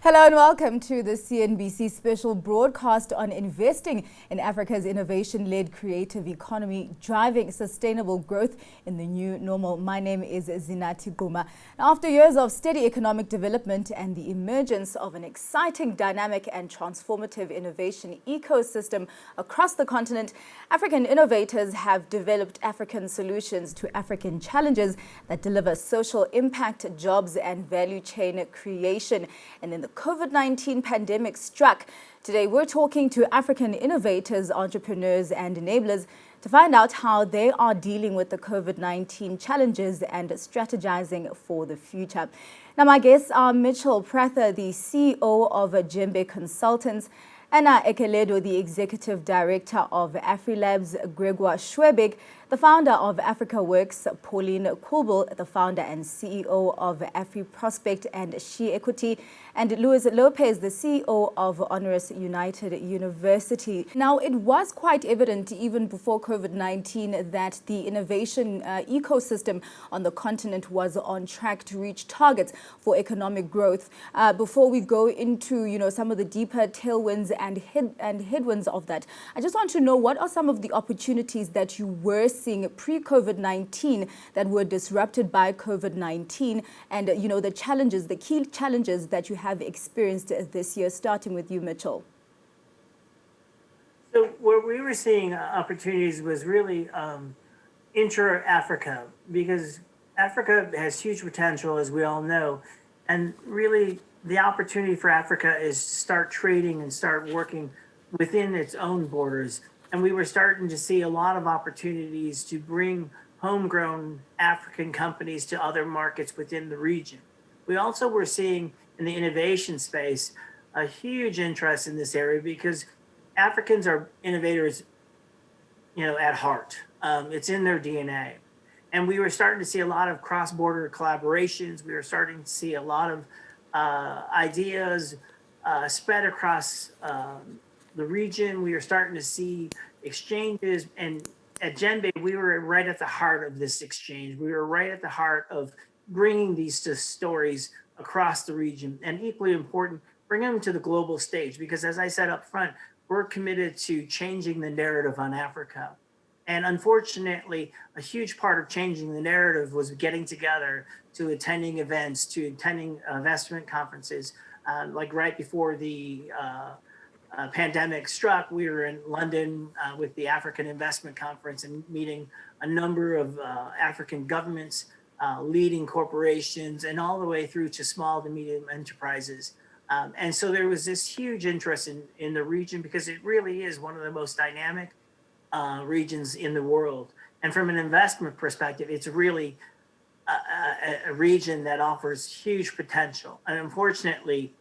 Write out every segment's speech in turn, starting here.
Hello and welcome to the CNBC special broadcast on investing in Africa's innovation-led creative economy, driving sustainable growth in the new normal. My name is Zinati Guma. After years of steady economic development and the emergence of an exciting, dynamic and transformative innovation ecosystem across the continent, African innovators have developed African solutions to African challenges that deliver social impact, jobs and value chain creation. And then the COVID-19 pandemic struck. Today, we're talking to African innovators, entrepreneurs and enablers to find out how they are dealing with the COVID-19 challenges and strategizing for the future. Now, my guests are Mitchell Prather, the CEO of Djembe Consultants, Anna Ekeledo, the Executive Director of AfriLabs, Gregoire Schwebig, the founder of Africa Works, Pauline Kubel, the founder and CEO of AfriProspect and She Equity, and Luis Lopez, the CEO of Honoris United University. Now, it was quite evident even before COVID-19 that the innovation ecosystem on the continent was on track to reach targets for economic growth. Before we go into, some of the deeper tailwinds and headwinds of that, I just want to know, what are some of the opportunities that you were seeing pre-COVID-19 that were disrupted by COVID-19, and the key challenges that you have experienced this year, starting with you, Mitchell? So where we were seeing opportunities was really intra-Africa, because Africa has huge potential, as we all know, and really the opportunity for Africa is to start trading and start working within its own borders. And we were starting to see a lot of opportunities to bring homegrown African companies to other markets within the region. We also were seeing in the innovation space a huge interest in this area, because Africans are innovators, at heart. It's in their DNA. And we were starting to see a lot of cross-border collaborations. We were starting to see a lot of ideas spread across the region. We were starting to see exchanges, and at Djembe, we were right at the heart of this exchange. We were right at the heart of bringing these stories across the region, and equally important, bring them to the global stage, because as I said up front, we're committed to changing the narrative on Africa. And unfortunately, a huge part of changing the narrative was getting together, to attending events, to attending investment conferences. Like right before the pandemic struck, we were in London with the African Investment Conference and meeting a number of African governments, leading corporations, and all the way through to small to medium enterprises. And so there was this huge interest in the region, because it really is one of the most dynamic regions in the world. And from an investment perspective, it's really a region that offers huge potential. And unfortunately,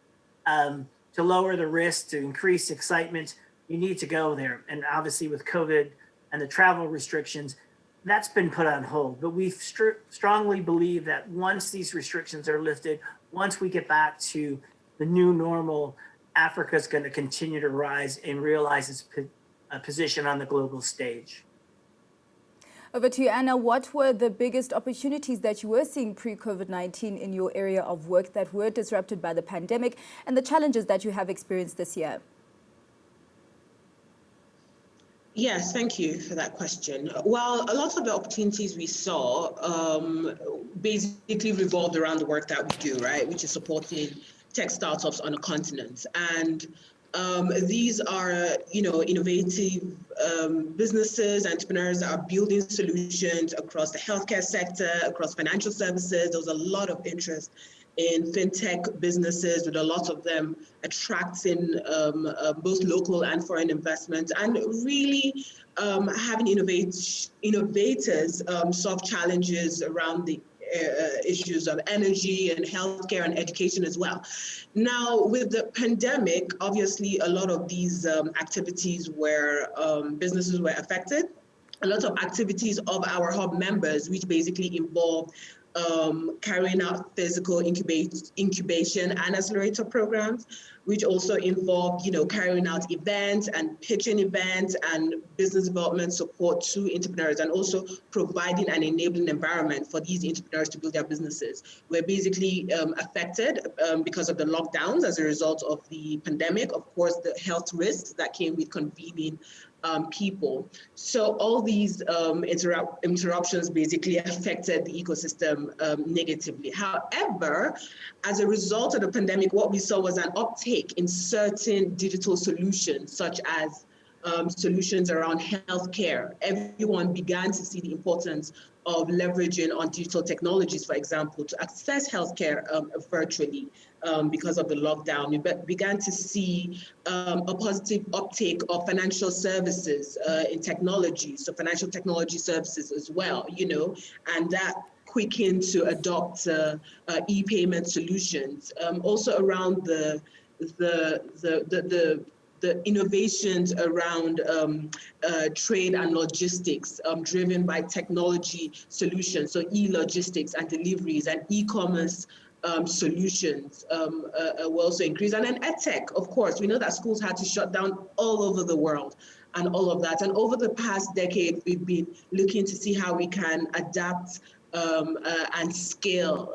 to lower the risk, to increase excitement, you need to go there. And obviously with COVID and the travel restrictions, that's been put on hold. But we strongly believe that once these restrictions are lifted, once we get back to the new normal, Africa is going to continue to rise and realize its position on the global stage. Over to you, Anna. What were the biggest opportunities that you were seeing pre-COVID-19 in your area of work that were disrupted by the pandemic, and the challenges that you have experienced this year? Yes, thank you for that question. Well, a lot of the opportunities we saw basically revolved around the work that we do, right, which is supporting tech startups on the continent. And these are, innovative businesses, entrepreneurs that are building solutions across the healthcare sector, across financial services. There was a lot of interest in fintech businesses, with a lot of them attracting both local and foreign investment, and really having innovators solve challenges around the issues of energy and healthcare and education as well. Now, with the pandemic, obviously, a lot of these activities where businesses were affected. A lot of activities of our hub members, which basically involve carrying out physical incubation and accelerator programs, which also involve, carrying out events and pitching events and business development support to entrepreneurs, and also providing an enabling environment for these entrepreneurs to build their businesses. We're basically affected because of the lockdowns as a result of the pandemic, of course, the health risks that came with convening people. So all these interruptions basically affected the ecosystem negatively. However, as a result of the pandemic, what we saw was an uptake in certain digital solutions, such as solutions around healthcare. Everyone began to see the importance of leveraging on digital technologies, for example, to access healthcare virtually because of the lockdown. We began to see a positive uptake of financial services in technology, so financial technology services as well, and that quickened to adopt e-payment solutions. Also around the innovations around trade and logistics driven by technology solutions, so e-logistics and deliveries and e-commerce solutions will also increase. And then EdTech, of course, we know that schools had to shut down all over the world and all of that. And over the past decade, we've been looking to see how we can adapt and scale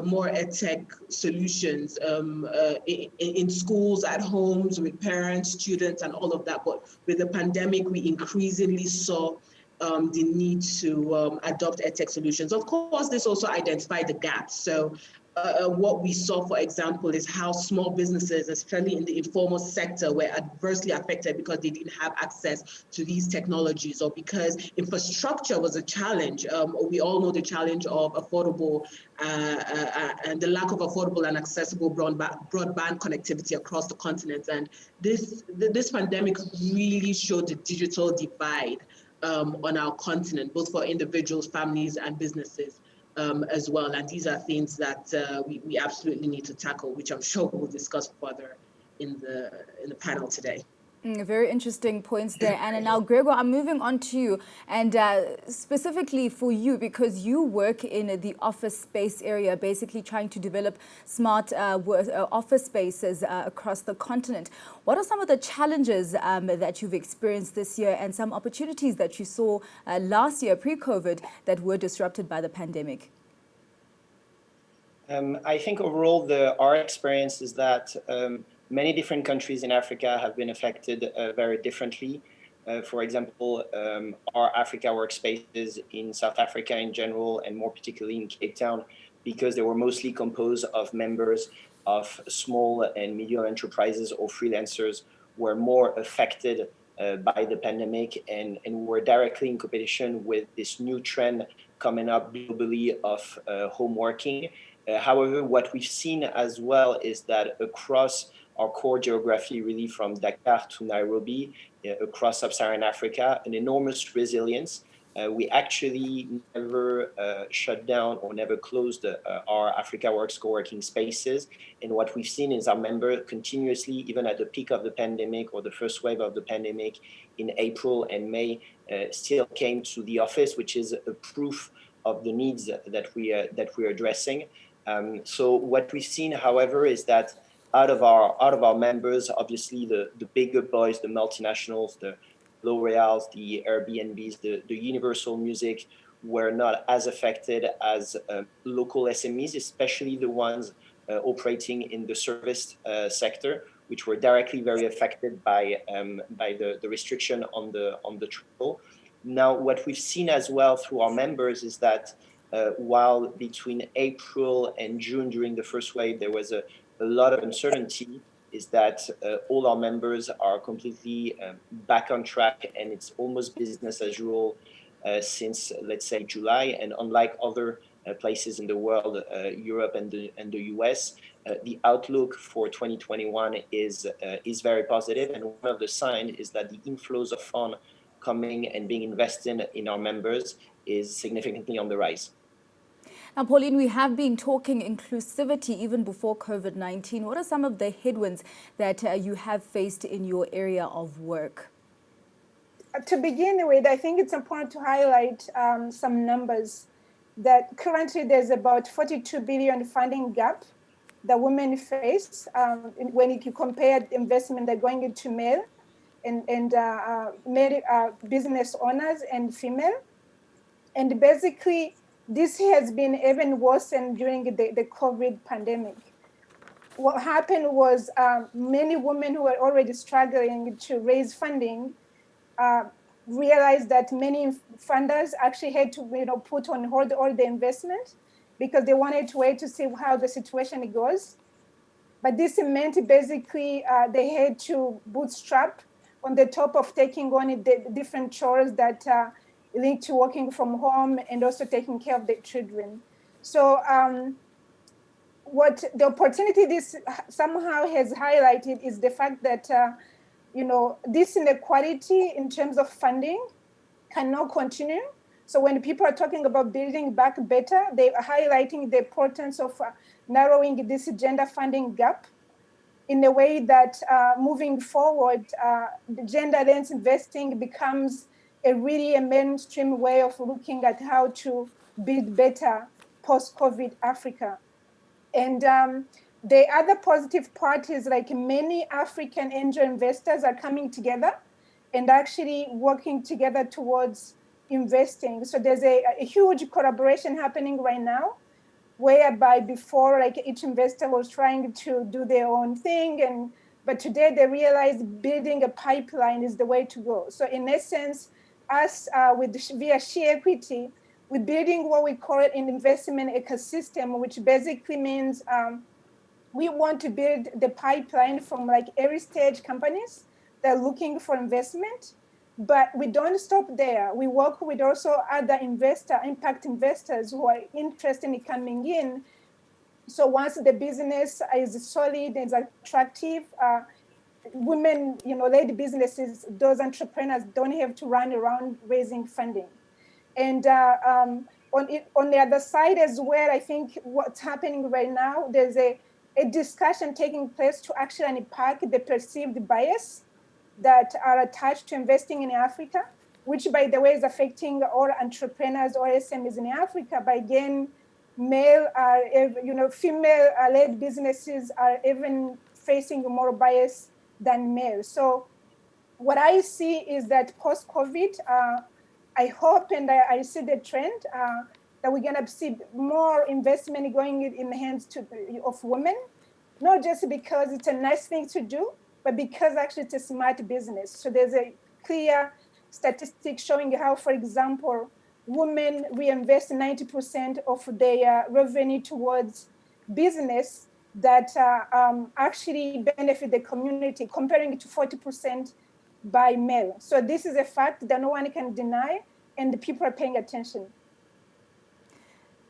more EdTech solutions in schools, at homes, with parents, students, and all of that. But with the pandemic, we increasingly saw the need to adopt EdTech solutions. Of course, this also identified the gaps. So what we saw, for example, is how small businesses, especially in the informal sector, were adversely affected because they didn't have access to these technologies, or because infrastructure was a challenge. We all know the challenge of affordable and the lack of affordable and accessible broadband connectivity across the continent. And this pandemic really showed the digital divide on our continent, both for individuals, families, and businesses. As well. And these are things that we absolutely need to tackle, which I'm sure we'll discuss further in the panel today. Very interesting points there, Anna. Now, Gregor, I'm moving on to you, and specifically for you, because you work in the office space area, basically trying to develop smart office spaces across the continent. What are some of the challenges that you've experienced this year, and some opportunities that you saw last year, pre-COVID, that were disrupted by the pandemic? I think overall, our experience is that many different countries in Africa have been affected very differently. For example, our Africa workspaces in South Africa in general, and more particularly in Cape Town, because they were mostly composed of members of small and medium enterprises or freelancers, were more affected by the pandemic, and were directly in competition with this new trend coming up globally of home working. However, what we've seen as well is that across our core geography, really from Dakar to Nairobi, across sub-Saharan Africa, an enormous resilience. We actually never shut down or never closed our Africa Works co-working spaces. And what we've seen is our members continuously, even at the peak of the pandemic or the first wave of the pandemic in April and May, still came to the office, which is a proof of the needs that we're addressing. So what we've seen, however, is that out of our members, obviously the bigger boys, the multinationals, the L'Oreals, the Airbnbs, the Universal Music were not as affected as local SMEs, especially the ones operating in the service sector, which were directly very affected by the restriction on the travel. Now, what we've seen as well through our members is that while between April and June during the first wave, there was a lot of uncertainty, is that all our members are completely back on track, and it's almost business as usual since, let's say, July. And unlike other places in the world, Europe and the US, the outlook for 2021 is very positive. And one of the signs is that the inflows of funds coming and being invested in our members is significantly on the rise. Now, Pauline, we have been talking inclusivity even before COVID-19. What are some of the headwinds that you have faced in your area of work? To begin with, I think it's important to highlight some numbers. that currently there's about 42 billion funding gap that women face when you compare investment that going into male and male business owners and female. And basically, this has been even worsened during the COVID pandemic. What happened was many women who were already struggling to raise funding realized that many funders actually had to put on hold all the investment because they wanted to wait to see how the situation goes. But this meant basically they had to bootstrap on the top of taking on the different chores that linked to working from home and also taking care of the children. So what the opportunity this somehow has highlighted is the fact that this inequality in terms of funding cannot continue. So when people are talking about building back better, they are highlighting the importance of narrowing this gender funding gap in a way that moving forward, the gender lens investing becomes a mainstream way of looking at how to build better post-COVID Africa. And the other positive part is like many African angel investors are coming together and actually working together towards investing. So there's a huge collaboration happening right now, whereby before, like each investor was trying to do their own thing, but today they realize building a pipeline is the way to go. So in essence, us via share equity, we're building what we call an investment ecosystem, which basically means we want to build the pipeline from like early stage companies that are looking for investment, but we don't stop there. We work with also other impact investors who are interested in coming in. So once the business is solid and is attractive, women, led businesses, those entrepreneurs don't have to run around raising funding. And on the other side as well, I think what's happening right now, there's a discussion taking place to actually unpack the perceived bias that are attached to investing in Africa, which, by the way, is affecting all entrepreneurs or SMEs in Africa. But again, female-led businesses are even facing more bias than male. So what I see is that post-COVID, I hope and I see the trend that we're going to see more investment going in the hands of women, not just because it's a nice thing to do, but because actually it's a smart business. So there's a clear statistic showing how, for example, women reinvest 90% of their revenue towards business that actually benefit the community, comparing it to 40% by male. So this is a fact that no one can deny, and the people are paying attention.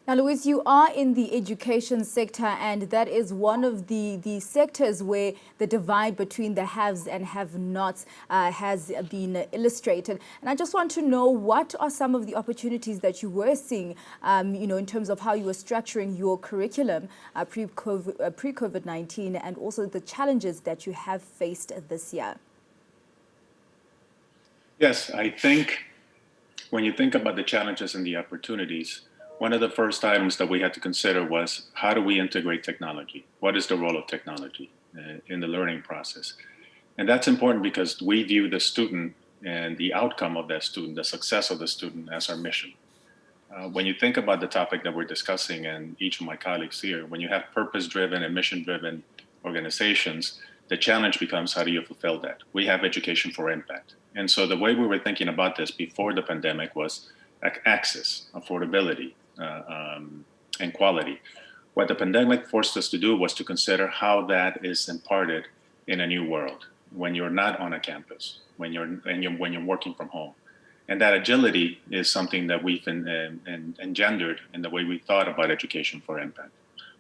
Now, Louise, you are in the education sector, and that is one of the sectors where the divide between the haves and have-nots has been illustrated. And I just want to know, what are some of the opportunities that you were seeing, in terms of how you were structuring your curriculum pre-COVID-19, and also the challenges that you have faced this year? Yes, I think when you think about the challenges and the opportunities, one of the first items that we had to consider was, how do we integrate technology? What is the role of technology in the learning process? And that's important because we view the student and the outcome of that student, the success of the student, as our mission. When you think about the topic that we're discussing, and each of my colleagues here, when you have purpose-driven and mission-driven organizations, the challenge becomes, how do you fulfill that? We have education for impact. And so the way we were thinking about this before the pandemic was access, affordability, and quality. What the pandemic forced us to do was to consider how that is imparted in a new world, when you're not on a campus, when you're working from home. And that agility is something that we've engendered in the way we thought about education for impact.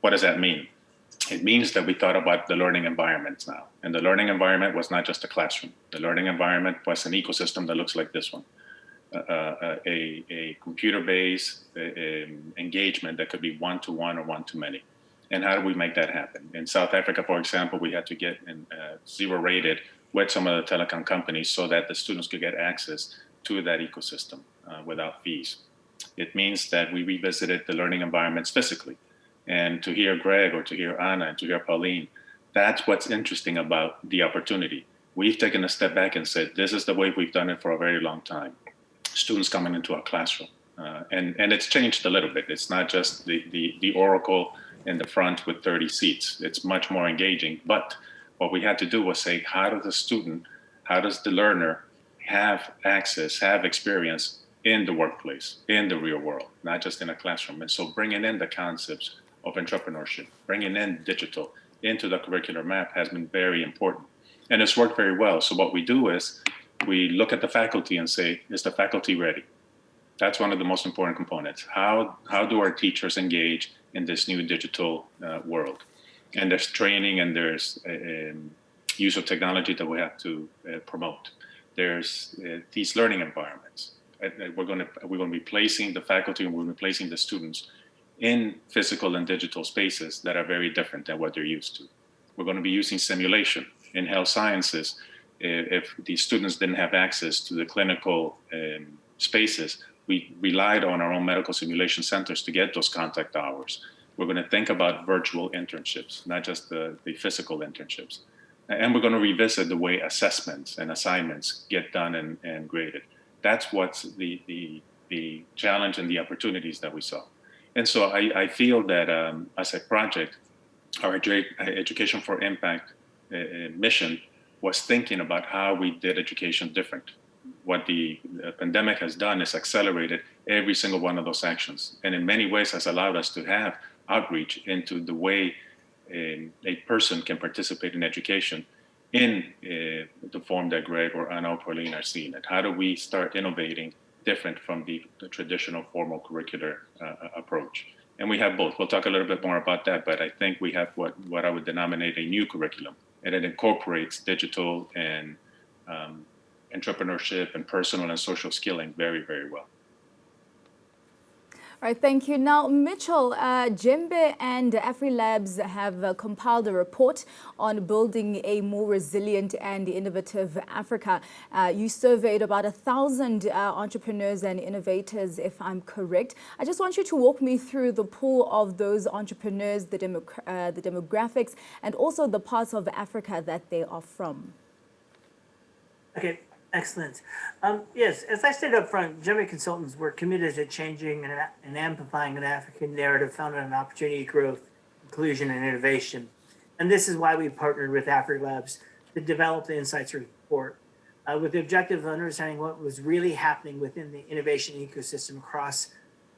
What does that mean? It means that we thought about the learning environments now. And the learning environment was not just a classroom. The learning environment was an ecosystem that looks like this one. A computer-based engagement that could be one-to-one or one-to-many. And how do we make that happen? In South Africa, for example, we had to get zero rated with some of the telecom companies so that the students could get access to that ecosystem without fees. It means that we revisited the learning environments physically. And to hear Greg or to hear Anna and to hear Pauline, that's what's interesting about the opportunity. We've taken a step back and said, this is the way we've done it for a very long time. Students coming into our classroom. And it's changed a little bit. It's not just the oracle in the front with 30 seats. It's much more engaging. But what we had to do was say, how does the learner have access, have experience in the workplace, in the real world, not just in a classroom? And so bringing in the concepts of entrepreneurship, bringing in digital into the curricular map has been very important. And it's worked very well. So what we do is we look at the faculty and say, is the faculty ready? That's one of the most important components. How do our teachers engage in this new digital world? And there's training and there's use of technology that we have to promote. There's these learning environments. We're going to be placing the faculty and we're going to be placing the students in physical and digital spaces that are very different than what they're used to. We're going to be using simulation in health sciences. If the students didn't have access to the clinical spaces, we relied on our own medical simulation centers to get those contact hours. We're going to think about virtual internships, not just the physical internships. And we're going to revisit the way assessments and assignments get done and graded. That's what's the challenge and the opportunities that we saw. And so I feel that as a project, our Education for Impact mission was thinking about how we did education different. What the pandemic has done is accelerated every single one of those actions. And in many ways has allowed us to have outreach into the way a person can participate in education in the form that Greg or Anna or Pauline are seeing it. How do we start innovating different from the traditional formal curricular approach? And we have both. We'll talk a little bit more about that, but I think we have what I would denominate a new curriculum, and it incorporates digital and entrepreneurship and personal and social skilling very, very well. All right, thank you. Now, Mitchell, Jembe and AfriLabs have compiled a report on building a more resilient and innovative Africa. You surveyed about 1,000 entrepreneurs and innovators, if I'm correct. I just want you to walk me through the pool of those entrepreneurs, the demographics, and also the parts of Africa that they are from. Okay. Excellent. Yes, as I stated up front, Jembe Consultants were committed to changing and amplifying an African narrative founded on opportunity, growth, inclusion, and innovation. And this is why we partnered with AfriLabs to develop the Insights report with the objective of understanding what was really happening within the innovation ecosystem across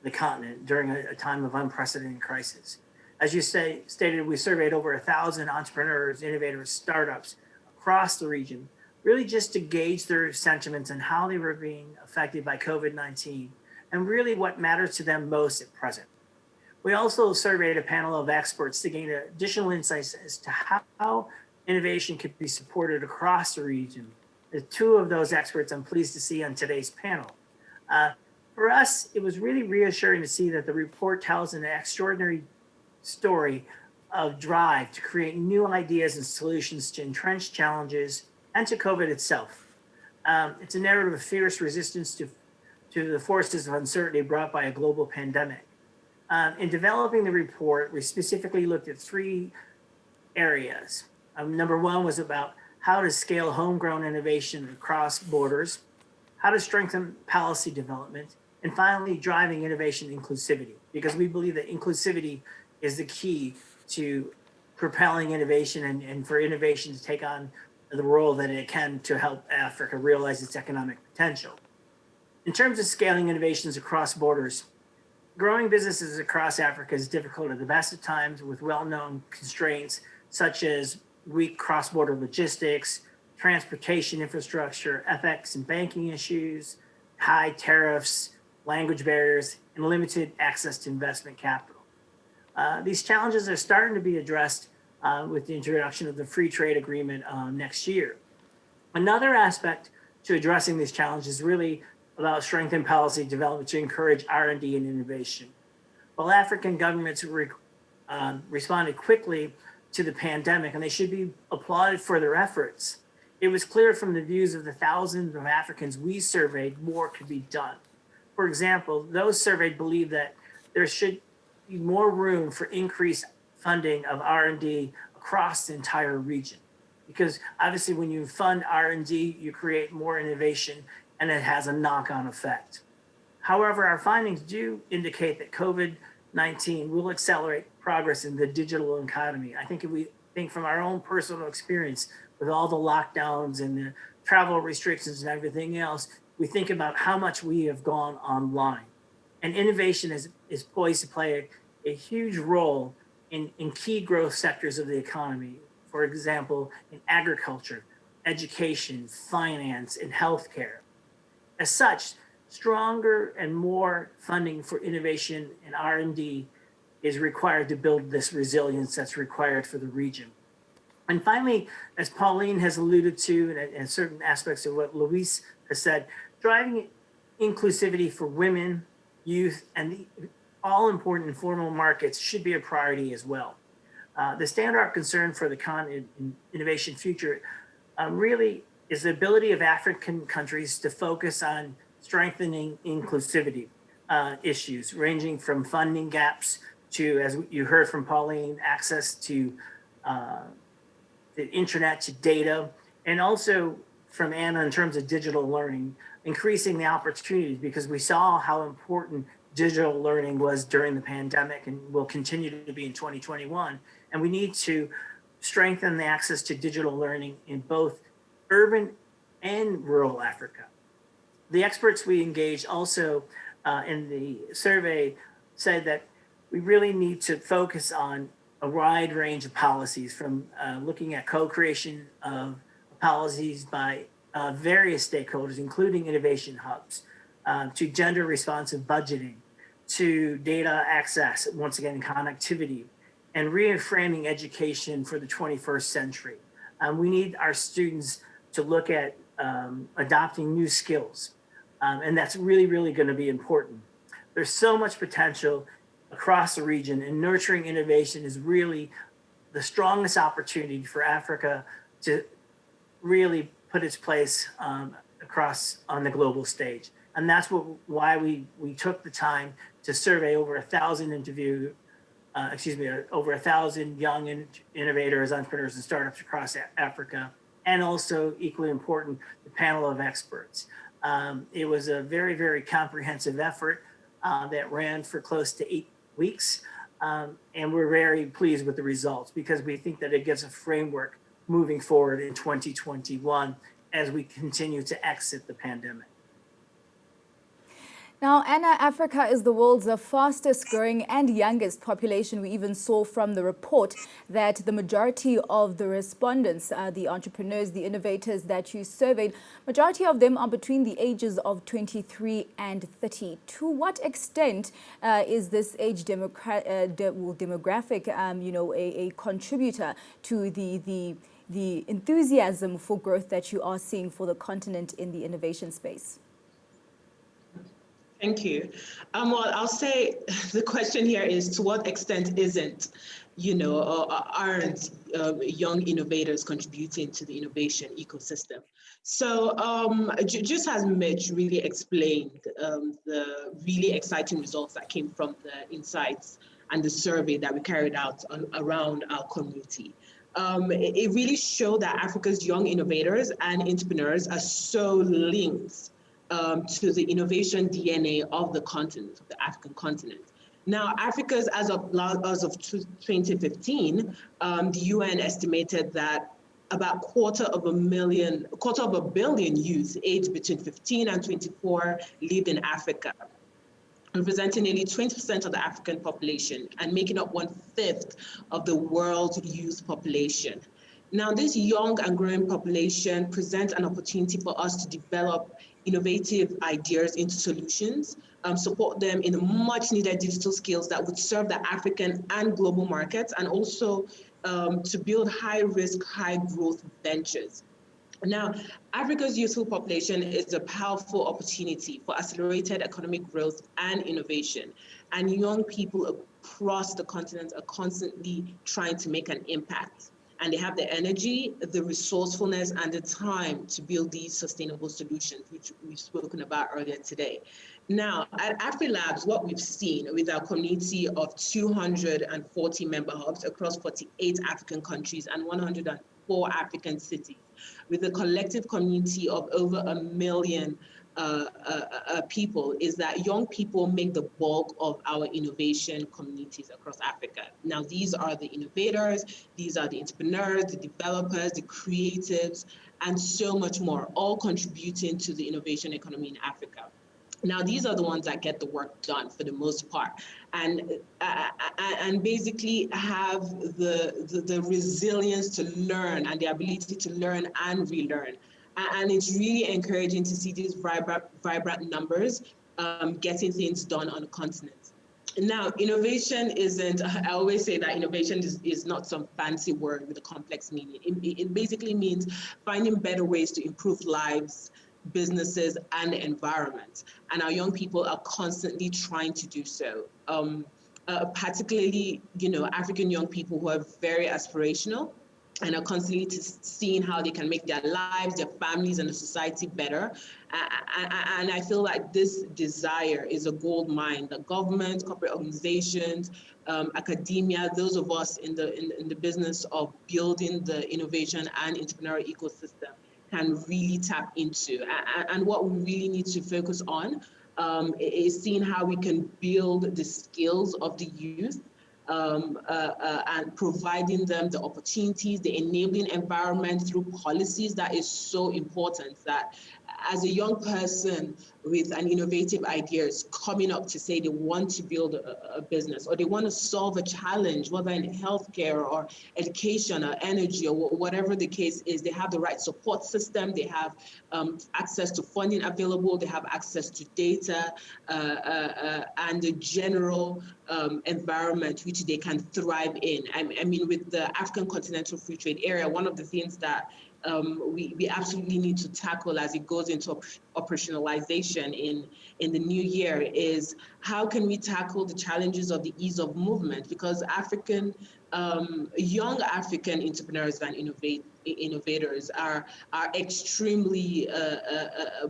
the continent during a time of unprecedented crisis. As you stated, we surveyed over 1,000 entrepreneurs, innovators, startups across the region, really just to gauge their sentiments and how they were being affected by COVID-19 and really what matters to them most at present. We also surveyed a panel of experts to gain additional insights as to how innovation could be supported across the region. The two of those experts I'm pleased to see on today's panel. For us, it was really reassuring to see that the report tells an extraordinary story of drive to create new ideas and solutions to entrenched challenges and to COVID itself. It's a narrative of fierce resistance to the forces of uncertainty brought by a global pandemic. In developing the report, we specifically looked at 3 areas. Number 1 was about how to scale homegrown innovation across borders, how to strengthen policy development, and finally, driving innovation inclusivity, because we believe that inclusivity is the key to propelling innovation and for innovation to take on the role that it can to help Africa realize its economic potential. In terms of scaling innovations across borders, growing businesses across Africa is difficult at the best of times with well-known constraints such as weak cross-border logistics, transportation infrastructure, FX and banking issues, high tariffs, language barriers, and limited access to investment capital. These challenges are starting to be addressed with the introduction of the free trade agreement next year. Another aspect to addressing these challenges is really about strengthening policy development to encourage R&D and innovation. While African governments responded quickly to the pandemic, and they should be applauded for their efforts, it was clear from the views of the thousands of Africans we surveyed more could be done. For example, those surveyed believe that there should be more room for increased funding of R&D across the entire region. Because obviously when you fund R&D, you create more innovation and it has a knock-on effect. However, our findings do indicate that COVID-19 will accelerate progress in the digital economy. I think if we think from our own personal experience with all the lockdowns and the travel restrictions and everything else, we think about how much we have gone online. And innovation is poised to play a huge role in key growth sectors of the economy. For example, in agriculture, education, finance, and healthcare. As such, stronger and more funding for innovation and R&D is required to build this resilience that's required for the region. And finally, as Pauline has alluded to, and certain aspects of what Luis has said, driving inclusivity for women, youth, and the all important informal markets should be a priority as well. The standout concern for the innovation future really is the ability of African countries to focus on strengthening inclusivity issues, ranging from funding gaps to, as you heard from Pauline, access to the internet, to data, and also from Anna in terms of digital learning, increasing the opportunities, because we saw how important digital learning was during the pandemic and will continue to be in 2021. And we need to strengthen the access to digital learning in both urban and rural Africa. The experts we engaged also in the survey said that we really need to focus on a wide range of policies, from looking at co-creation of policies by various stakeholders, including innovation hubs, to gender responsive budgeting, to data access, once again, connectivity, and reframing education for the 21st century. We need our students to look at adopting new skills, and that's really, really going to be important. There's so much potential across the region, and nurturing innovation is really the strongest opportunity for Africa to really put its place across on the global stage. And that's why we took the time to survey over 1,000 over 1,000 young innovators, entrepreneurs, and startups across Africa, and also equally important, the panel of experts. It was a very, very comprehensive effort that ran for close to 8 weeks, and we're very pleased with the results, because we think that it gives a framework moving forward in 2021 as we continue to exit the pandemic. Now, Anna, Africa is the world's fastest growing and youngest population. We even saw from the report that the majority of the respondents, the entrepreneurs, the innovators that you surveyed, majority of them are between the ages of 23 and 30. To what extent is this age demographic, a contributor to the enthusiasm for growth that you are seeing for the continent in the innovation space? Thank you. Well, I'll say the question here is, to what extent aren't young innovators contributing to the innovation ecosystem? So just as Mitch really explained, the really exciting results that came from the insights and the survey that we carried out around our community, it really showed that Africa's young innovators and entrepreneurs are so linked to the innovation DNA of the continent, of the African continent. Now, Africa's, as of 2015, the UN estimated that about quarter of a billion youth aged between 15 and 24 lived in Africa, representing nearly 20% of the African population and making up 1/5 of the world's youth population. Now, this young and growing population presents an opportunity for us to develop innovative ideas into solutions, support them in the much needed digital skills that would serve the African and global markets, and also to build high risk, high growth ventures. Now, Africa's youthful population is a powerful opportunity for accelerated economic growth and innovation. And young people across the continent are constantly trying to make an impact. and they have the energy, the resourcefulness, and the time to build these sustainable solutions, which we've spoken about earlier today. Now, at AfriLabs, what we've seen with our community of 240 member hubs across 48 African countries and 104 African cities, with a collective community of over 1 million people, is that young people make the bulk of our innovation communities across Africa. Now, these are the innovators, these are the entrepreneurs, the developers, the creatives, and so much more, all contributing to the innovation economy in Africa. Now, these are the ones that get the work done for the most part, and basically have the resilience to learn and the ability to learn and relearn. And it's really encouraging to see these vibrant numbers getting things done on the continent. Now, innovation isn't, I always say that innovation is not some fancy word with a complex meaning. It basically means finding better ways to improve lives, businesses, and the environment. And our young people are constantly trying to do so. Particularly, African young people who are very aspirational and are constantly seeing how they can make their lives, their families, and the society better. And I feel like this desire is a gold mine that government, corporate organizations, academia, those of us in the business of building the innovation and entrepreneurial ecosystem can really tap into. And what we really need to focus on is seeing how we can build the skills of the youth, and providing them the opportunities, the enabling environment through policies. That is so important, that as a young person with an innovative ideas coming up to say they want to build a business, or they want to solve a challenge, whether in healthcare or education or energy or whatever the case is, they have the right support system, they have access to funding available, they have access to data and the general environment which they can thrive in. I mean, with the African Continental Free Trade Area, one of the things that we absolutely need to tackle as it goes into operationalization in the new year is how can we tackle the challenges of the ease of movement, because young African entrepreneurs and innovators are extremely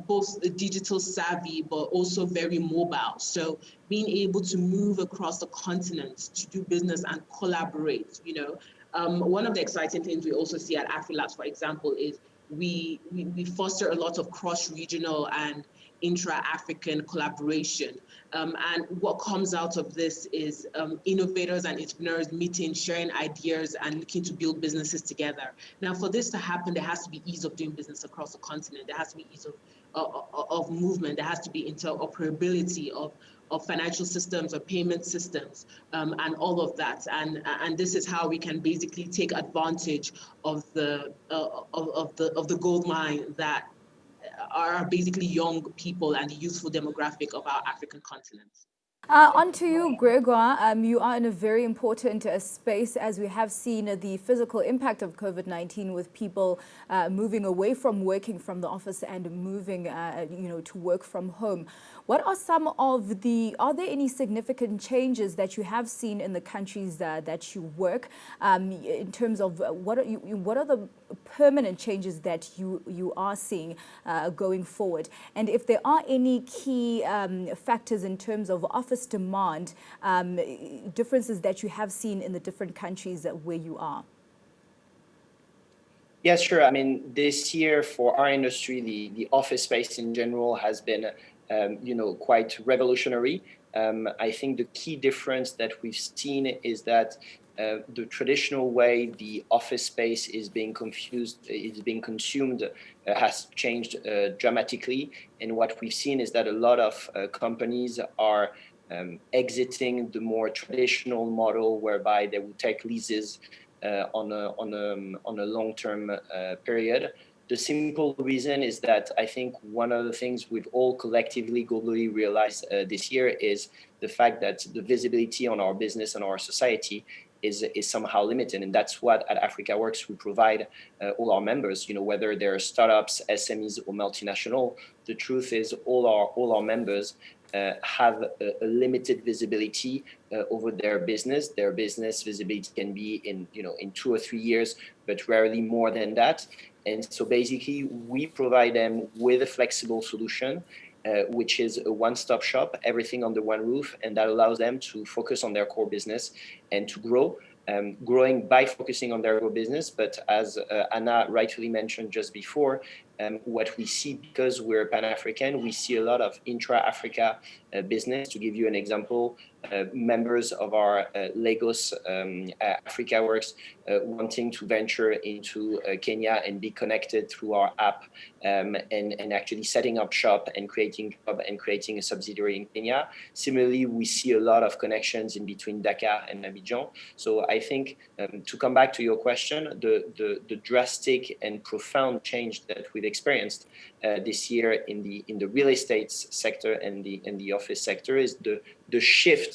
both digital savvy but also very mobile. So being able to move across the continent to do business and collaborate, one of the exciting things we also see at AfriLabs, for example, is we foster a lot of cross-regional and intra-African collaboration. And what comes out of this is innovators and entrepreneurs meeting, sharing ideas, and looking to build businesses together. Now, for this to happen, there has to be ease of doing business across the continent. There has to be ease of movement. There has to be interoperability of financial systems or payment systems, and all of that. And this is how we can basically take advantage of the gold mine that are basically young people and the youthful demographic of our African continent. On to you, Gregoire. You are in a very important space, as we have seen the physical impact of COVID-19 with people moving away from working from the office and moving, to work from home. What are are there any significant changes that you have seen in the countries that you work, in terms of what are the permanent changes that you are seeing going forward? And if there are any key factors in terms of office demand, differences that you have seen in the different countries where you are? Yes, sure. I mean, this year for our industry, the office space in general has been, quite revolutionary. I think the key difference that we've seen is that the traditional way the office space is being consumed has changed dramatically. And what we've seen is that a lot of companies are exiting the more traditional model, whereby they will take leases on a long-term period. The simple reason is that I think one of the things we've all collectively globally realized this year is the fact that the visibility on our business and our society is somehow limited. And that's what at Africa Works we provide all our members, whether they're startups, SMEs, or multinational. The truth is all our members have a limited visibility over their business. Their business visibility can be in 2 or 3 years, but rarely more than that. And so basically, we provide them with a flexible solution, which is a one-stop shop, everything under one roof, and that allows them to focus on their core business and to grow. Growing by focusing on their core business, but as Anna rightfully mentioned just before, what we see, because we're Pan-African, we see a lot of intra-Africa business. To give you an example, members of our Lagos Africa Works wanting to venture into Kenya and be connected through our app, and actually setting up shop and creating job and creating a subsidiary in Kenya. Similarly, we see a lot of connections in between Dakar and Abidjan. So I think to come back to your question, the drastic and profound change that we've experienced this year in the real estate sector and the office sector is the shift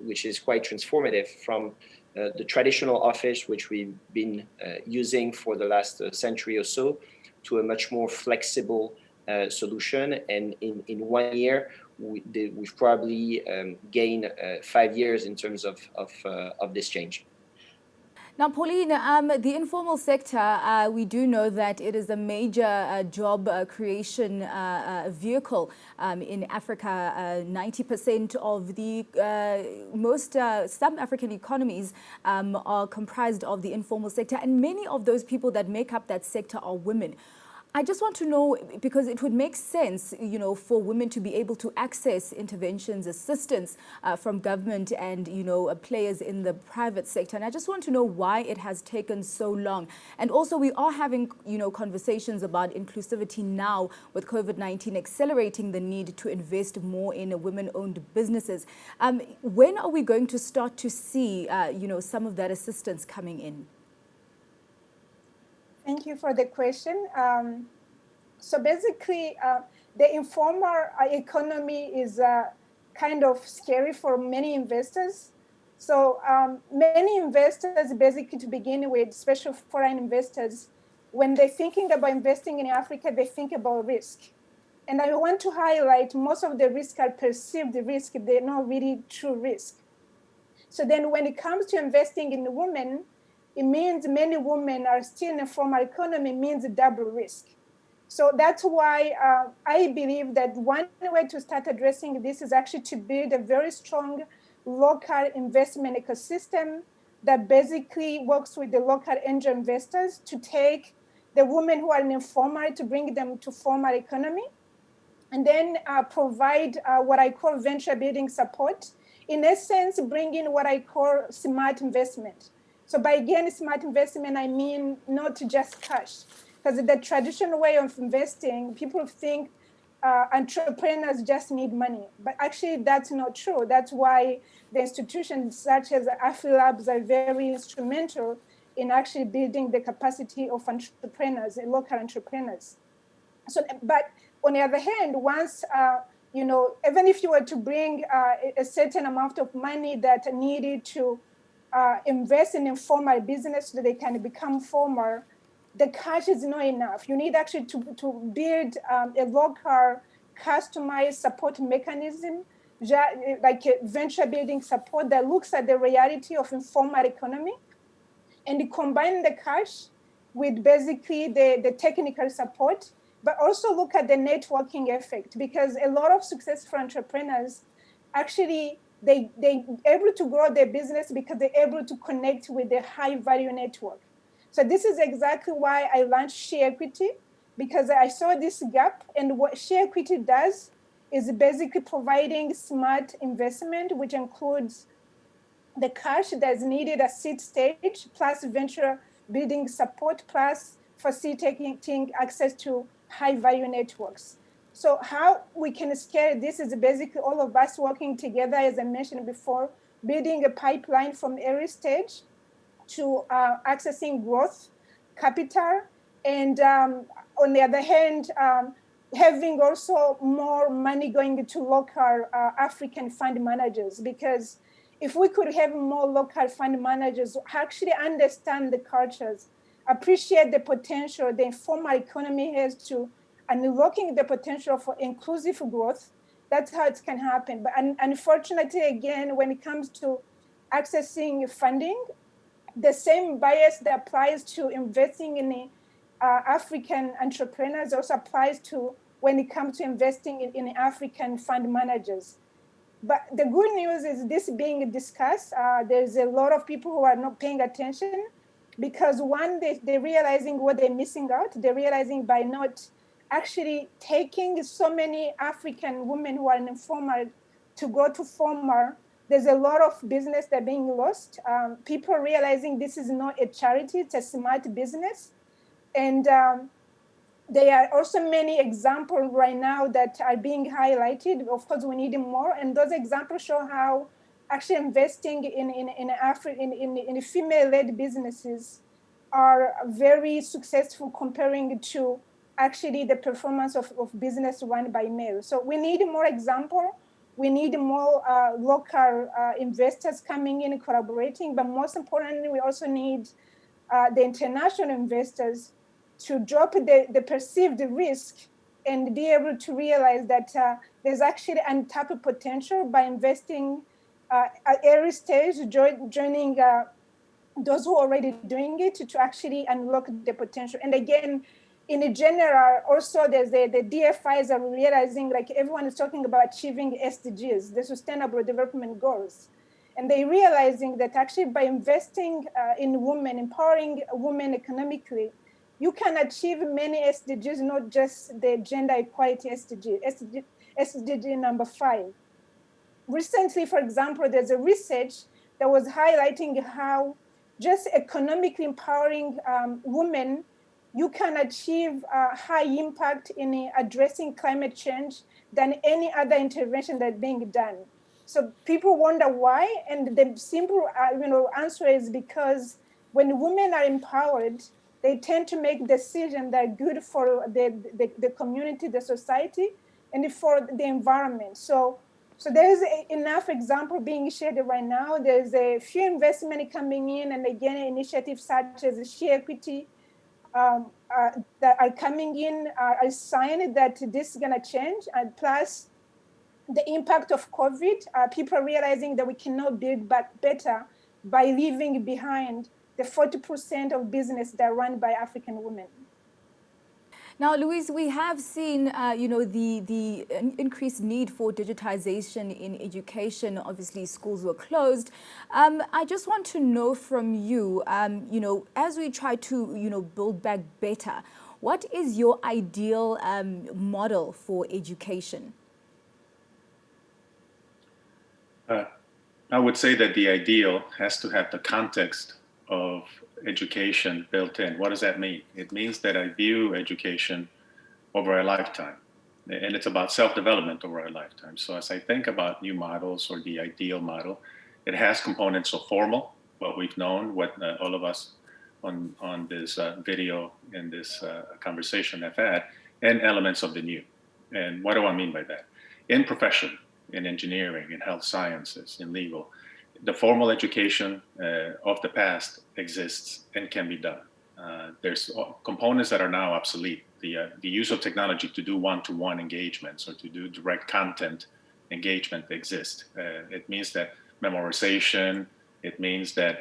which is quite transformative from the traditional office, which we've been using for the last century or so, to a much more flexible solution. And in 1 year, we've probably gained 5 years in terms of this change. Now, Pauline, the informal sector, we do know that it is a major job creation vehicle in Africa. 90% of the some African economies are comprised of the informal sector, and many of those people that make up that sector are women. I just want to know, because it would make sense, for women to be able to access interventions, assistance from government and, players in the private sector. And I just want to know why it has taken so long. And also, we are having, conversations about inclusivity now with COVID-19 accelerating the need to invest more in women-owned businesses. When are we going to start to see, some of that assistance coming in? Thank you for the question. So basically, the informal economy is kind of scary for many investors. So many investors, basically to begin with, especially foreign investors, when they're thinking about investing in Africa, they think about risk. And I want to highlight most of the risks are perceived risk. They're not really true risk. So then when it comes to investing in women, it means many women are still in a formal economy, means a double risk. So that's why I believe that one way to start addressing this is actually to build a very strong local investment ecosystem that basically works with the local angel investors to take the women who are in informal to bring them to formal economy, and then provide what I call venture building support. In essence, bring in what I call smart investment. So by again, smart investment, I mean not just cash. Because the traditional way of investing, people think entrepreneurs just need money. But actually, that's not true. That's why the institutions such as AfriLabs are very instrumental in actually building the capacity of entrepreneurs, local entrepreneurs. So, but on the other hand, once, even if you were to bring a certain amount of money that needed to invest in informal business so that they can become formal, the cash is not enough. You need actually to build a local customized support mechanism, like a venture building support that looks at the reality of informal economy and combine the cash with basically the technical support, but also look at the networking effect, because a lot of successful entrepreneurs actually they able to grow their business because they're able to connect with the high value network. So this is exactly why I launched Share Equity, because I saw this gap. And what Share Equity does is basically providing smart investment, which includes the cash that's needed at seed stage, plus venture building support, plus facilitating access to high value networks. So how we can scale this is basically all of us working together, as I mentioned before, building a pipeline from early stage to accessing growth capital. And on the other hand, having also more money going to local African fund managers, because if we could have more local fund managers who actually understand the cultures, appreciate the potential the informal economy has to unlocking the potential for inclusive growth. That's how it can happen. But unfortunately, again, when it comes to accessing funding, the same bias that applies to investing in African entrepreneurs also applies to when it comes to investing in African fund managers. But the good news is this being discussed. There's a lot of people who are not paying attention because one, they're realizing what they're missing out. They're realizing by not actually taking so many African women who are informal to go to formal, there's a lot of business that are being lost. People are realizing this is not a charity, it's a smart business. And there are also many examples right now that are being highlighted. Of course, we need more. And those examples show how actually investing in female-led businesses are very successful comparing to actually the performance of business run by male. So we need more example. We need more local investors coming in and collaborating. But most importantly, we also need the international investors to drop the perceived risk and be able to realize that there's actually untapped potential by investing at early stage, joining those who are already doing it to actually unlock the potential. And again, in general, also there's the DFIs are realizing, like everyone is talking about achieving SDGs, the Sustainable Development Goals. And they're realizing that actually by investing in women, empowering women economically, you can achieve many SDGs, not just the gender equality SDG number 5. Recently, for example, there's a research that was highlighting how just economically empowering women, you can achieve high impact in addressing climate change than any other intervention that's being done. So people wonder why, and the simple answer is because when women are empowered, they tend to make decisions that are good for the community, the society, and for the environment. So there is enough example being shared right now. There's a few investment coming in, and again, initiatives such as Share Equity that are coming in are a sign that this is gonna change. And plus, the impact of COVID, people are realizing that we cannot build back better by leaving behind the 40% of business that are run by African women. Now, Louise, we have seen, the increased need for digitization in education. Obviously, schools were closed. I just want to know from you, as we try to, build back better, what is your ideal model for education? I would say that the ideal has to have the context of education built in. What does that mean? It means that I view education over a lifetime, and it's about self-development over a lifetime. So as I think about new models or the ideal model, it has components of formal, what we've known, what all of us on this video and this conversation have had, and elements of the new. And what do I mean by that? In profession, in engineering, in health sciences, in legal, the formal education of the past exists and can be done. There's components that are now obsolete. The use of technology to do one-to-one engagements or to do direct content engagement exists. It means that memorization, it means that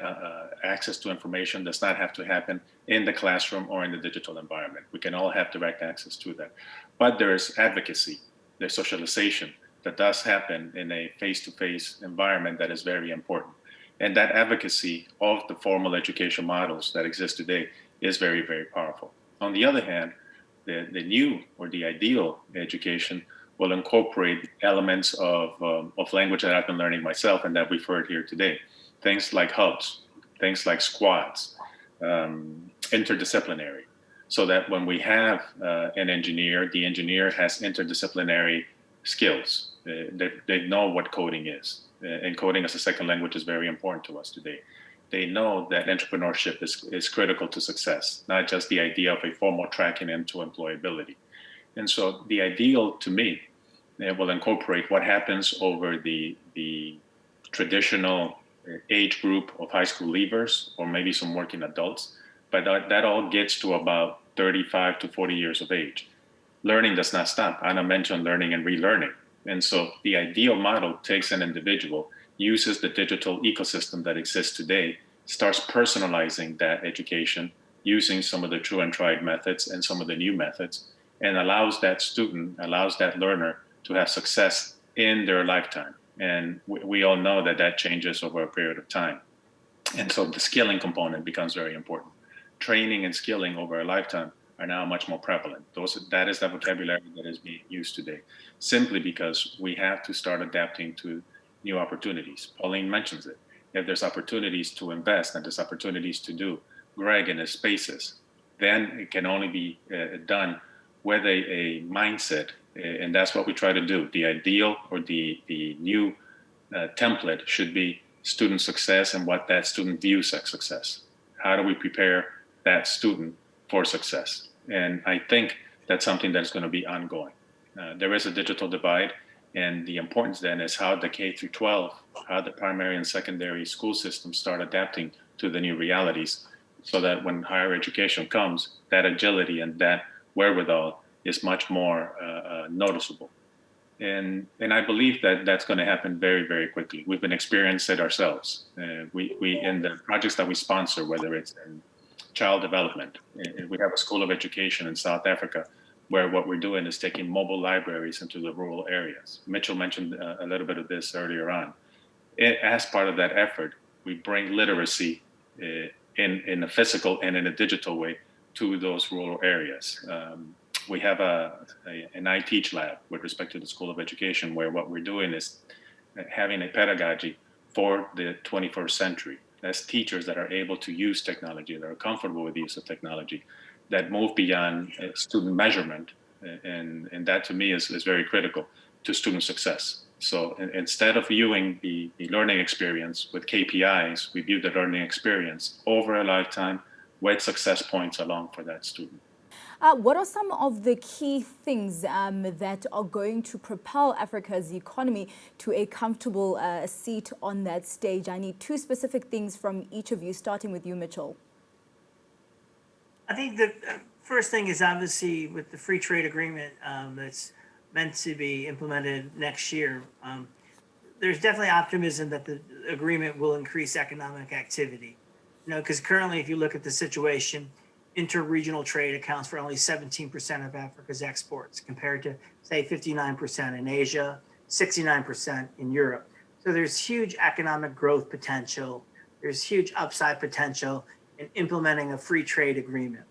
access to information does not have to happen in the classroom or in the digital environment. We can all have direct access to that. But there's advocacy, there's socialization, that does happen in a face-to-face environment that is very important. And that advocacy of the formal education models that exist today is very, very powerful. On the other hand, the new or the ideal education will incorporate elements of language that I've been learning myself and that we've heard here today. Things like hubs, things like squads, interdisciplinary, so that when we have an engineer, the engineer has interdisciplinary skills. They know what coding is, and coding as a second language is very important to us today. They know that entrepreneurship is critical to success, not just the idea of a formal tracking into employability. And so the ideal to me will incorporate what happens over the traditional age group of high school leavers or maybe some working adults, but that all gets to about 35 to 40 years of age. learning does not stop. Anna mentioned learning and relearning. And so the ideal model takes an individual, uses the digital ecosystem that exists today, starts personalizing that education using some of the true and tried methods and some of the new methods, and allows that student, allows that learner to have success in their lifetime. And we all know that that changes over a period of time. And so the skilling component becomes very important. Training and skilling over a lifetime are now much more prevalent. That is the vocabulary that is being used today, simply because we have to start adapting to new opportunities. Pauline mentions it. If there's opportunities to invest and there's opportunities to do Greg in his spaces, then it can only be done with a mindset, and that's what we try to do. The ideal or the new template should be student success and what that student views as success. How do we prepare that student for success? And I think that's something that's going to be ongoing. There is a digital divide, and the importance then is how the K through 12, how the primary and secondary school systems start adapting to the new realities, so that when higher education comes, that agility and that wherewithal is much more noticeable. And I believe that that's going to happen very, very quickly. We've been experiencing it ourselves. We in the projects that we sponsor, whether it's in child development, we have a school of education in South Africa where what we're doing is taking mobile libraries into the rural areas. Mitchell mentioned a little bit of this earlier on. As part of that effort, we bring literacy in a physical and in a digital way to those rural areas. We have an I Teach lab with respect to the School of Education, where what we're doing is having a pedagogy for the 21st century. That's teachers that are able to use technology, that are comfortable with the use of technology, that move beyond student measurement. And that to me is very critical to student success. So instead of viewing the learning experience with KPIs, we view the learning experience over a lifetime with success points along for that student. What are some of the key things that are going to propel Africa's economy to a comfortable seat on that stage? I need two specific things from each of you, starting with you, Mitchell. I think the first thing is obviously with the free trade agreement that's meant to be implemented next year. There's definitely optimism that the agreement will increase economic activity. Because currently, if you look at the situation, inter-regional trade accounts for only 17% of Africa's exports, compared to, say, 59% in Asia, 69% in Europe. So there's huge economic growth potential. There's huge upside potential in implementing a free trade agreement.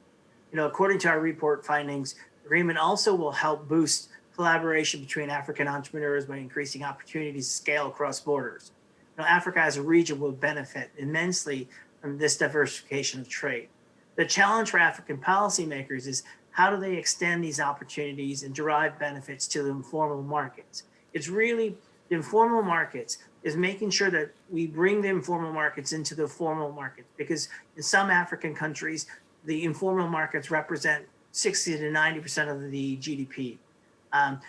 According to our report findings, the agreement also will help boost collaboration between African entrepreneurs by increasing opportunities to scale across borders. Africa as a region will benefit immensely from this diversification of trade. The challenge for African policymakers is how do they extend these opportunities and derive benefits to the informal markets? It's really the informal markets is making sure that we bring the informal markets into the formal markets, because in some African countries, the informal markets represent 60 to 90% of the GDP.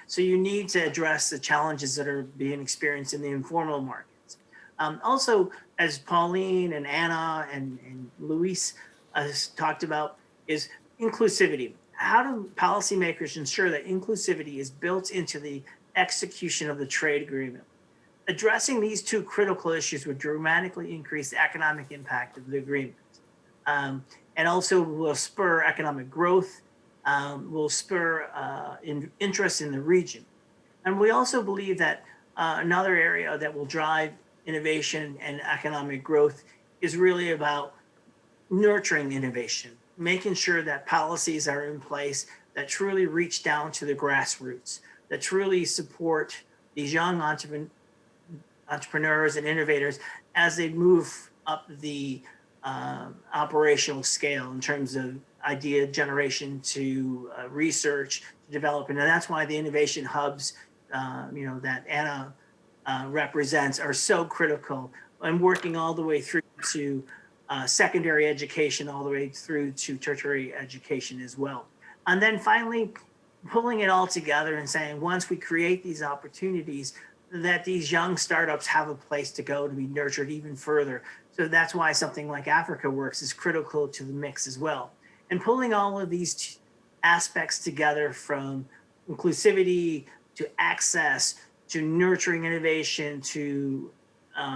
So you need to address the challenges that are being experienced in the informal markets. Also, as Pauline and Anna and Luis talked about, is inclusivity. How do policymakers ensure that inclusivity is built into the execution of the trade agreement? Addressing these two critical issues would dramatically increase the economic impact of the agreement, and also will spur economic growth, will spur interest in the region. And we also believe that another area that will drive innovation and economic growth is really about nurturing innovation, making sure that policies are in place that truly reach down to the grassroots, that truly support these young entrepreneurs and innovators as they move up the operational scale in terms of idea generation to research, to development. And that's why the innovation hubs, that Anna represents are so critical, and working all the way through to secondary education, all the way through to tertiary education as well. And then finally, pulling it all together and saying, once we create these opportunities, that these young startups have a place to go to be nurtured even further. So that's why something like Africa Works is critical to the mix as well. And pulling all of these aspects together, from inclusivity to access to nurturing innovation to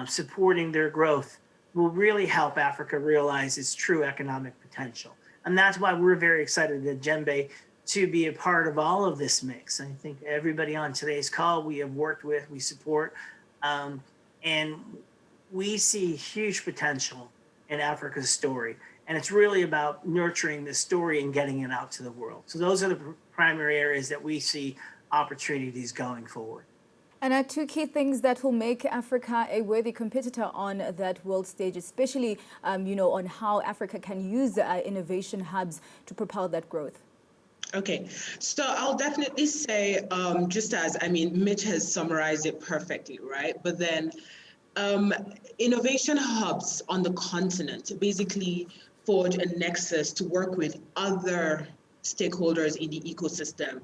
supporting their growth, will really help Africa realize its true economic potential. And that's why we're very excited at Djembe to be a part of all of this mix. I think everybody on today's call we have worked with, we support, and we see huge potential in Africa's story. And it's really about nurturing the story and getting it out to the world. So those are the primary areas that we see opportunities going forward. And are two key things that will make Africa a worthy competitor on that world stage, especially, on how Africa can use innovation hubs to propel that growth? Okay, so I'll definitely say, Mitch has summarized it perfectly, right? But then innovation hubs on the continent basically forge a nexus to work with other stakeholders in the ecosystem,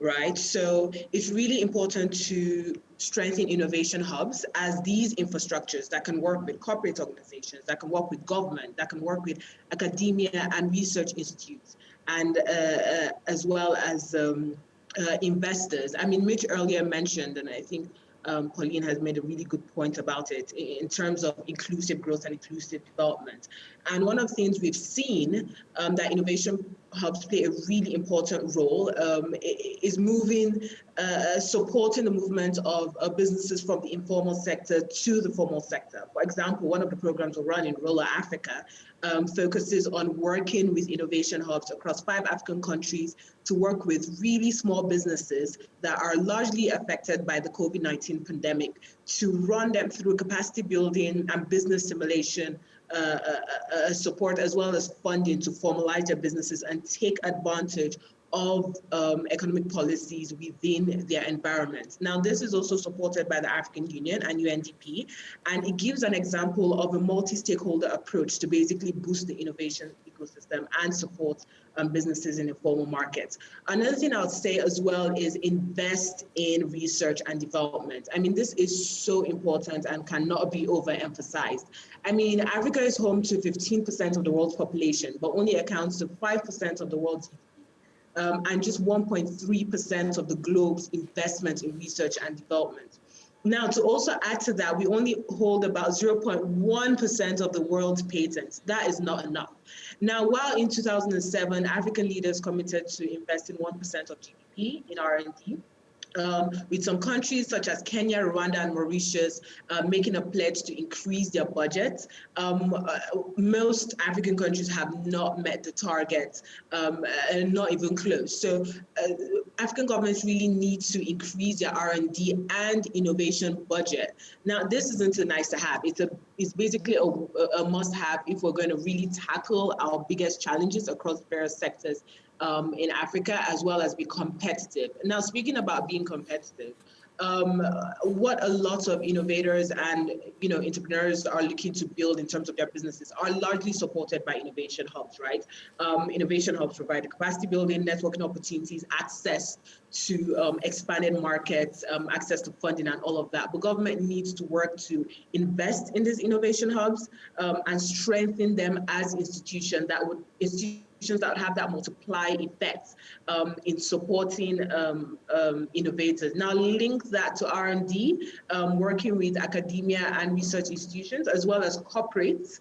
right? So it's really important to strengthen innovation hubs as these infrastructures that can work with corporate organizations, that can work with government, that can work with academia and research institutes, and as well as investors. I mean, Mitch earlier mentioned, and I think Pauline has made a really good point about it in terms of inclusive growth and inclusive development. And one of the things we've seen that innovation hubs play a really important role is supporting the movement of businesses from the informal sector to the formal sector. For example, one of the programs we run in rural Africa focuses on working with innovation hubs across 5 African countries to work with really small businesses that are largely affected by the COVID-19 pandemic, to run them through capacity building and business simulation support, as well as funding to formalize their businesses and take advantage of economic policies within their environment. Now, this is also supported by the African Union and UNDP, and it gives an example of a multi-stakeholder approach to basically boost the innovation ecosystem and support businesses in informal markets. Another thing I would say as well is invest in research and development. I mean, this is so important and cannot be overemphasized. I mean, Africa is home to 15% of the world's population, but only accounts for 5% of the world's GDP. And just 1.3% of the globe's investment in research and development. Now, to also add to that, we only hold about 0.1% of the world's patents. That is not enough. Now, while in 2007, African leaders committed to invest in 1% of GDP in R&D, with some countries such as Kenya, Rwanda, and Mauritius making a pledge to increase their budgets. Most African countries have not met the target, and not even close. So African governments really need to increase their R&D and innovation budget. Now, this isn't a nice to have. It's basically a must-have if we're going to really tackle our biggest challenges across various sectors in Africa, as well as be competitive. Now, speaking about being competitive, what a lot of innovators and entrepreneurs are looking to build in terms of their businesses are largely supported by innovation hubs, right? Innovation hubs provide capacity building, networking opportunities, access to expanded markets, access to funding and all of that. But government needs to work to invest in these innovation hubs and strengthen them as institutions that would have that multiply effect in supporting innovators. Now, link that to R&D, working with academia and research institutions, as well as corporates,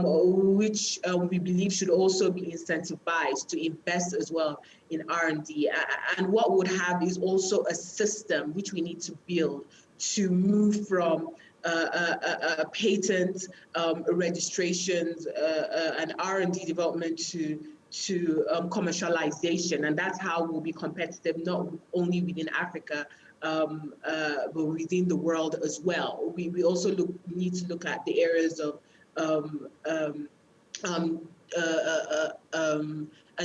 which we believe should also be incentivized to invest as well in R&D. And what would have is also a system which we need to build to move from patent registrations and R&D development to commercialization, and that's how we'll be competitive not only within Africa but within the world as well. We also need to look at the areas of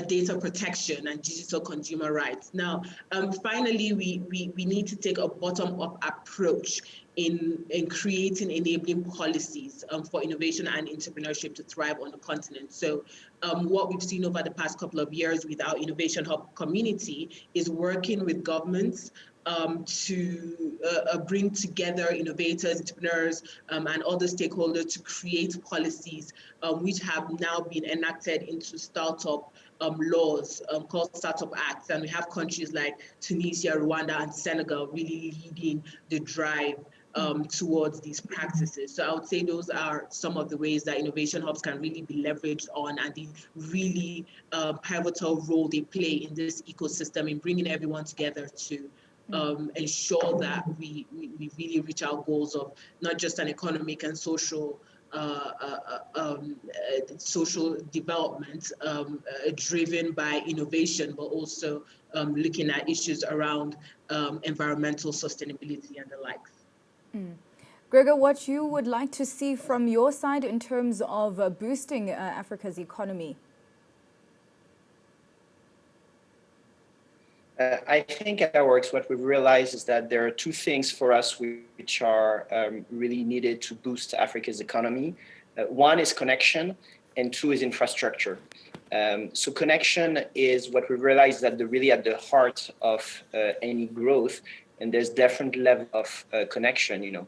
data protection and digital consumer rights. Now, finally, we need to take a bottom-up approach in creating enabling policies for innovation and entrepreneurship to thrive on the continent. So what we've seen over the past couple of years with our Innovation Hub community is working with governments to bring together innovators, entrepreneurs, and other stakeholders to create policies which have now been enacted into startup laws called Startup Acts. And we have countries like Tunisia, Rwanda, and Senegal really leading the drive towards these practices. So I would say those are some of the ways that innovation hubs can really be leveraged on, and the really pivotal role they play in this ecosystem in bringing everyone together to ensure that we really reach our goals of not just an economic and social social development driven by innovation, but also looking at issues around environmental sustainability and the likes. Gregor, what you would like to see from your side in terms of boosting Africa's economy? I think at our works, what we've realized is that there are two things for us which are really needed to boost Africa's economy. One is connection, and two is infrastructure. So connection is what we've realized that they're really at the heart of any growth, and there's different level of connection.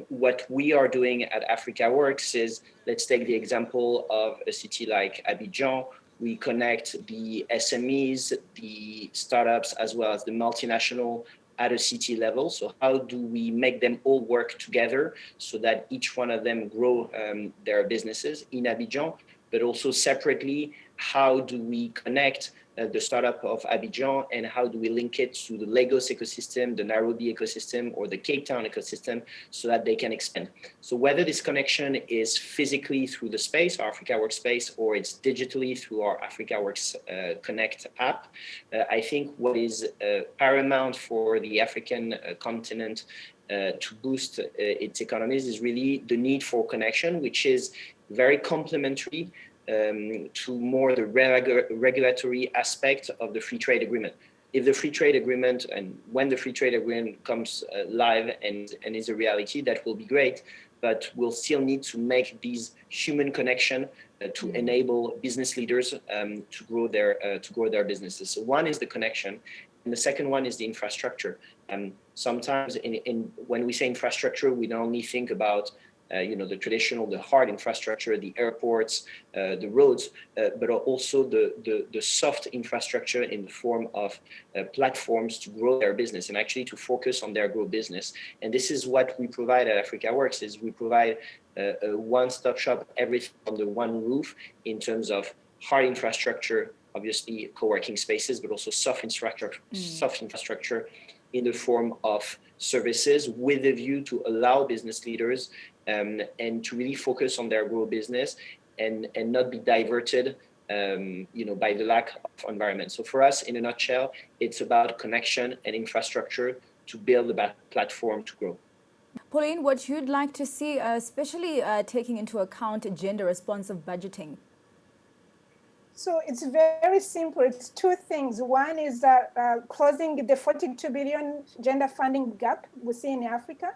What we are doing at Africa Works is, let's take the example of a city like Abidjan. We connect the SMEs, the startups, as well as the multinational at a city level. So how do we make them all work together so that each one of them grow their businesses in Abidjan, but also separately, how do we connect the startup of Abidjan, and how do we link it to the Lagos ecosystem, the Nairobi ecosystem, or the Cape Town ecosystem, so that they can expand. So whether this connection is physically through the space, our Africa Works space, or it's digitally through our Africa Works Connect app, I think what is paramount for the African continent to boost its economies is really the need for connection, which is very complementary to more the regulatory aspect of the free trade agreement. If the free trade agreement, and when the free trade agreement comes live and is a reality, that will be great, but we'll still need to make these human connection to enable business leaders to grow their businesses. So one is the connection, and the second one is the infrastructure. Sometimes when we say infrastructure, we don't only think about the traditional, the hard infrastructure, the airports, the roads, but also the soft infrastructure in the form of platforms to grow their business and actually to focus on their growth business. And this is what we provide at Africa Works, is we provide a one-stop shop, everything under one roof in terms of hard infrastructure, obviously co-working spaces, but also soft infrastructure in the form of services with a view to allow business leaders and to really focus on their growth business and not be diverted by the lack of environment. So for us, in a nutshell, it's about connection and infrastructure to build a platform to grow. Pauline, what you'd like to see, especially taking into account gender responsive budgeting? So it's very simple. It's two things. One is closing the 42 billion gender funding gap we see in Africa.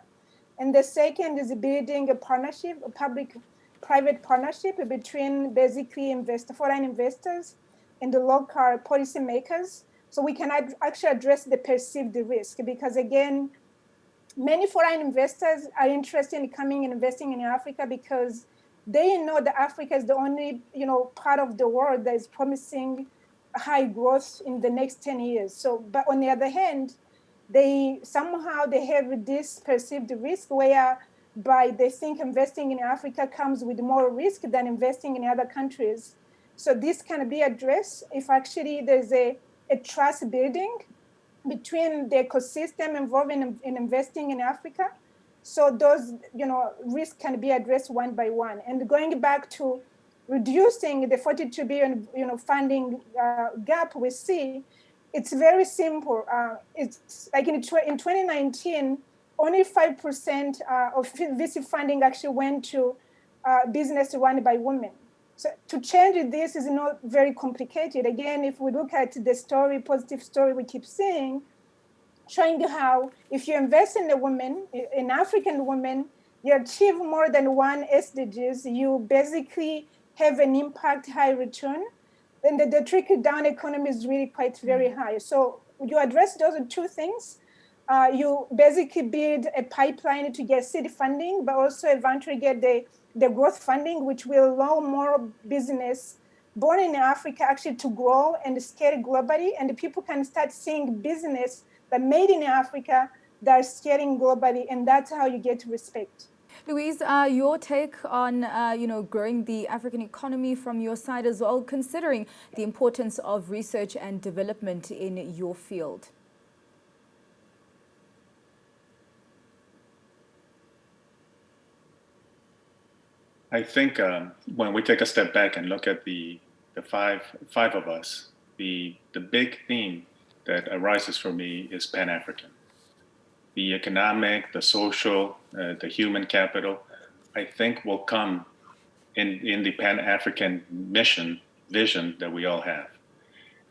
And the second is building a partnership, a public-private partnership between basically foreign investors and the local policymakers, so we can actually address the perceived risk. Because again, many foreign investors are interested in coming and investing in Africa because they know that Africa is the only part of the world that is promising high growth in the next 10 years. So, but on the other hand, they have this perceived risk whereby they think investing in Africa comes with more risk than investing in other countries. So this can be addressed if actually there's a trust building between the ecosystem involved in investing in Africa. So those risks can be addressed one by one. And going back to reducing the 42 billion funding gap we see, it's very simple. It's like in 2019, only 5% of VC funding actually went to business run by women. So to change this is not very complicated. Again, if we look at the positive story we keep seeing, showing how if you invest in a woman, in African women, you achieve more than one SDGs, you basically have an impact, high return. And the trickle-down economy is really quite very high. So you address those two things. You basically build a pipeline to get seed funding, but also eventually get the growth funding, which will allow more business born in Africa actually to grow and scale globally, and people can start seeing business that made in Africa that are scaling globally, and that's how you get respect. Louise, your take on growing the African economy from your side as well, considering the importance of research and development in your field. I think when we take a step back and look at the five of us, the big theme that arises for me is Pan-African. The economic, the social, the human capital, I think will come in the Pan-African vision that we all have.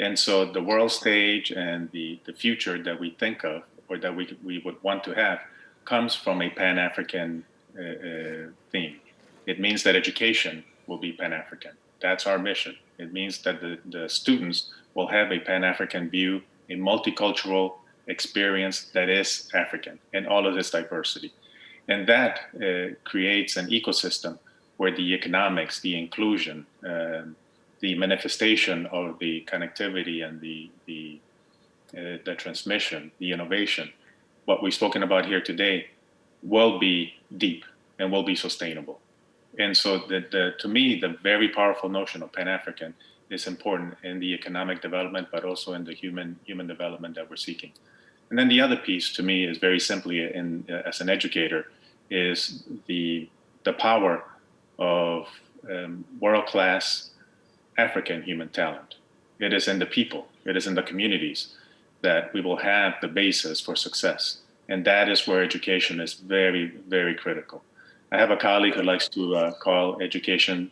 And so the world stage and the future that we think of, or that we would want to have, comes from a Pan-African theme. It means that education will be Pan-African. That's our mission. It means that the students will have a Pan-African view, a multicultural experience that is African and all of its diversity. And that creates an ecosystem where the economics, the inclusion, the manifestation of the connectivity and the transmission, the innovation, what we've spoken about here today, will be deep and will be sustainable. And so to me, the very powerful notion of Pan-African is important in the economic development, but also in the human development that we're seeking. And then the other piece to me is very simply, as an educator, is the power of world-class African human talent. It is in the people, it is in the communities that we will have the basis for success. And that is where education is very, very critical. I have a colleague who likes to call education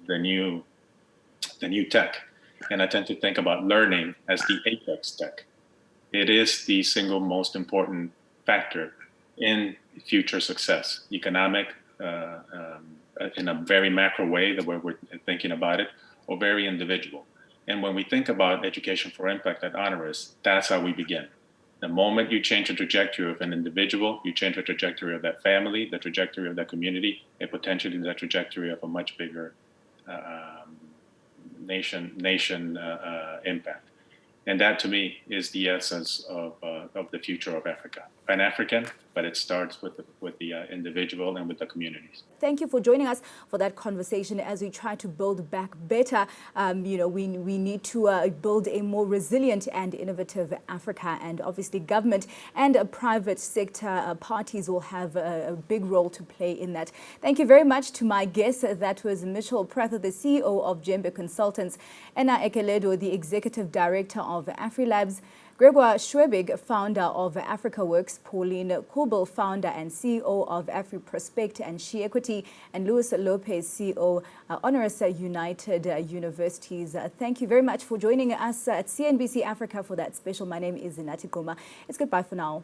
the new tech. And I tend to think about learning as the apex tech. It is the single most important factor in future success, economic, in a very macro way, the way we're thinking about it, or very individual. And when we think about education for impact at Honoris, that's how we begin. The moment you change the trajectory of an individual, you change the trajectory of that family, the trajectory of that community, and potentially the trajectory of a much bigger nation impact. And that, to me, is the essence of the future of Africa. Pan-African, but it starts with the individual and with the communities. Thank you for joining us for that conversation as we try to build back better. We need to build a more resilient and innovative Africa, and obviously government and private sector parties will have a big role to play in that. Thank you very much to my guests. That was Mitchell Prather, the CEO of Jembe Consultants, Enna Ekeledo, the Executive Director of AfriLabs, Gregoire Schwebig, founder of Africa Works, Pauline Kubel, founder and CEO of AfriProspect and She Equity, and Luis Lopez, CEO, Honoris United Universities. Thank you very much for joining us at CNBC Africa for that special. My name is Zinati Goma. It's goodbye for now.